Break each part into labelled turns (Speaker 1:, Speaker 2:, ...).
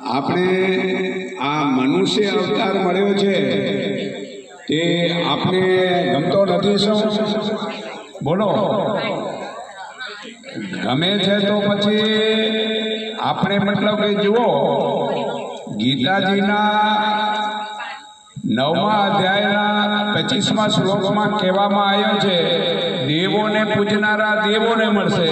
Speaker 1: આપણે આ મનુષ્ય અવતાર મળ્યો છે તે આપણે ગમતો નથી શું? બોલો, ગમે છે તો પછી આપણે મતલબ કે જુઓ, ગીતાજીના 9મા અધ્યાયના 25મા શ્લોકમાં કહેવામાં આવ્યો છે, દેવોને પૂજનારા દેવોને મળશે,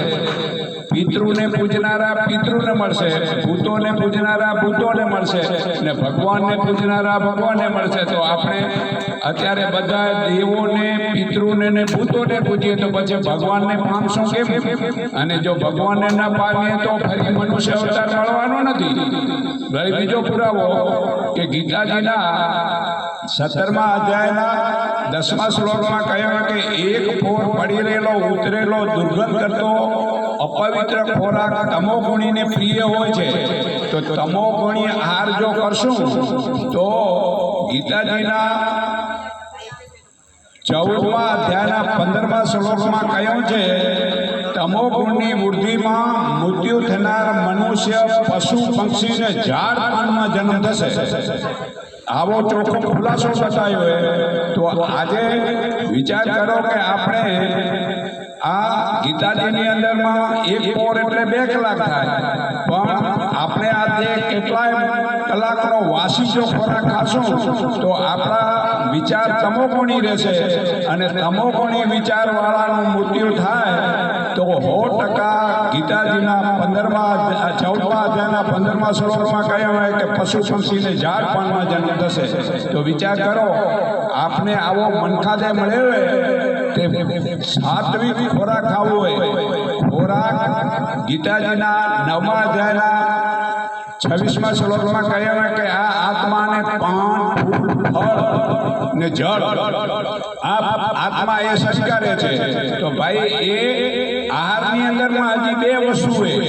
Speaker 1: પિતૃને પૂજનારા પિતૃને મળશે, ભૂતોને પૂજનારા ભૂતોને મળશે, ને ભગવાનને પૂજનારા ભગવાનને મળશે. તો આપણે અત્યારે બધા દેવોને પિતૃને ને ભૂતોને પૂજીએ તો પછી ભગવાનને પામશું કેમ? અને જો ભગવાનને ના પામીએ તો ફરી મનુષ્ય અવતાર મળવાનો નથી. ભાઈ બીજો પુરાવો કે ગીતાજીના 17મા અધ્યાયના 10મા શ્લોકમાં કહ્યું કે એક ફોર પડી રહેલો ઉતરેલો દુર્ગંધ કરતો અપવિત્ર ખોરાક તમોગુણીને પ્રિય હોય છે. તો તમોગુણી આહાર જો કરશું તો ગીતાજીના 14મા અધ્યાયના 15મા શ્લોકમાં કહ્યું છે, તમોગુણની વૃદ્ધિમાં મૃત્યુ થનાર મનુષ્ય પશુ પક્ષીને ઝાડ પાનમાં જન્મ થશે. આવો ચોખ્ખો ખુલાસો બતાવ્યો તો આજે વિચાર કરો કે આપણે આ ગીતાજીની અંદરમાં એક પોર એટલે 2 કલાક થાય, પણ આપણે આજે કેટલાય કલાકનો વાસી જો ખોરાક ખાશું તો આપણા વિચાર તમોગુણી રહેશે, અને તમોગુણી વિચારવાળાનું મૃત્યુ થાય તો 100% ગીતાજીના 14મા અધ્યાયના 15મા શ્લોકમાં કહ્યું હોય કે પશુ પક્ષીને ઝાડ પાનમાં જન્મ થશે. તો વિચાર કરો, આપને આવો મનખાદે મળ્યો હોય તે સાત્વિક ખોરાક ખાવો હોય, ખોરાક ગીતાજીના 9મા અધ્યાયના 26મા શ્લોકમાં કહ્યું હોય કે આ આત્માને પાન ફૂલ ફળ ને જળ આત્મા એ સ્વીકારે છે. તો ભાઈ એ આહારની અંદરમાં હજી 2 વસ્તુ હોય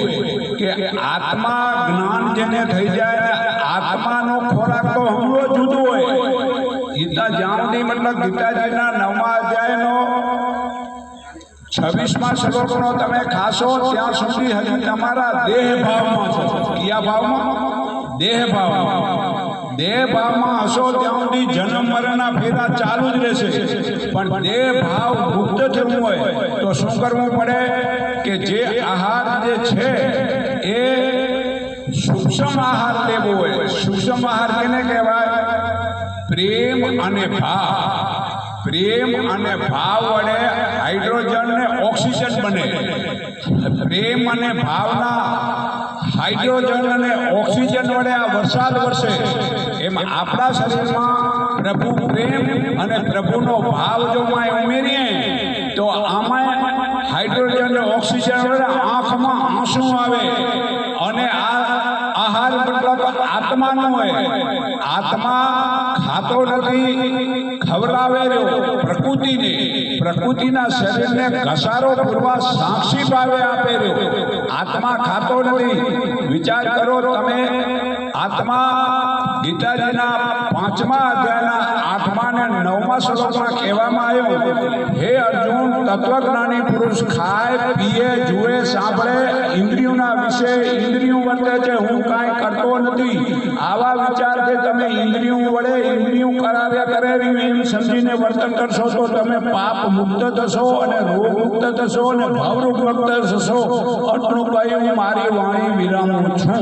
Speaker 1: કે આત્મા જ્ઞાન જેને થઈ જાય, આત્માનો ખોરાક તો હમલો જુદો હોય. ગીતા જાણની મતલબ ગીતાજીના 9મા અધ્યાયનો 26મા શ્લોકનો તમે ખાશો ત્યાં સુધી હજી તમારા દેહ ભાવમાં છો. કયા ભાવમાં? દેહ ભાવમાં. દેહ ભાવમાં હશો ત્યાં સુધી જન્મ મરણના ફેરા ચાલુ જ રહેશે. પણ દેહ ભાવ મુક્ત થવું હોય તો શું કરવું પડે કે જે આહાર જે છે એ સૂક્ષ્મ આહાર લેવો હોય. સૂક્ષ્મ આહાર કેને કહેવાય? પ્રેમ અને ભાવ. પ્રેમ અને ભાવ વડે હાઇડ્રોજન ને ઓક્સિજન બને. પ્રેમ અને ભાવના હાઇડ્રોજન અને ઓક્સિજન વડે આ વરસાદ વરસે. એમ આપણા શરીરમાં પ્રભુ પ્રેમ અને પ્રભુનો ભાવ જો ઉમેરીએ તો આમાં હાઇડ્રોજન અને ઓક્સિજન વડે આંખમાં આંસુ આવે. અને આ આહાર મતલબ આત્માનો હોય. આત્મા ખાતો નથી, ખવડાવે રહ્યો પ્રકૃતિને. પ્રકૃતિના શરીરને ઘસારો પૂરવા સાક્ષી ભાવે આપે રહ્યો. આત્મા ખાતો નથી. વિચાર કરો તમે, આત્મા ગીતાજીના 5મા અધ્યાયના 8મા અને 9મા શ્લોકમાં કહેવામાં આવ્યું, હે અર્જુન, તત્વજ્ઞાની પુરુષ ખાય પીએ જુએ સાંભળે ઇન્દ્રિયોના વિશે ઇન્દ્રિયો વર્તે છે, હું કાંઈ કરતો નથી. આવા વિચારથી તમે ઇન્દ્રિયો વડે ઇન્દ્રિયો કરાવ્યા કરેલી એમ સમજીને વર્તન કરશો તો તમે પાપ મુક્ત થશો અને રોગ મુક્ત થશો અને ભાવરૂપ મુક્ત થશો. આટલું કહી હું મારી વાણી વિરામું છું.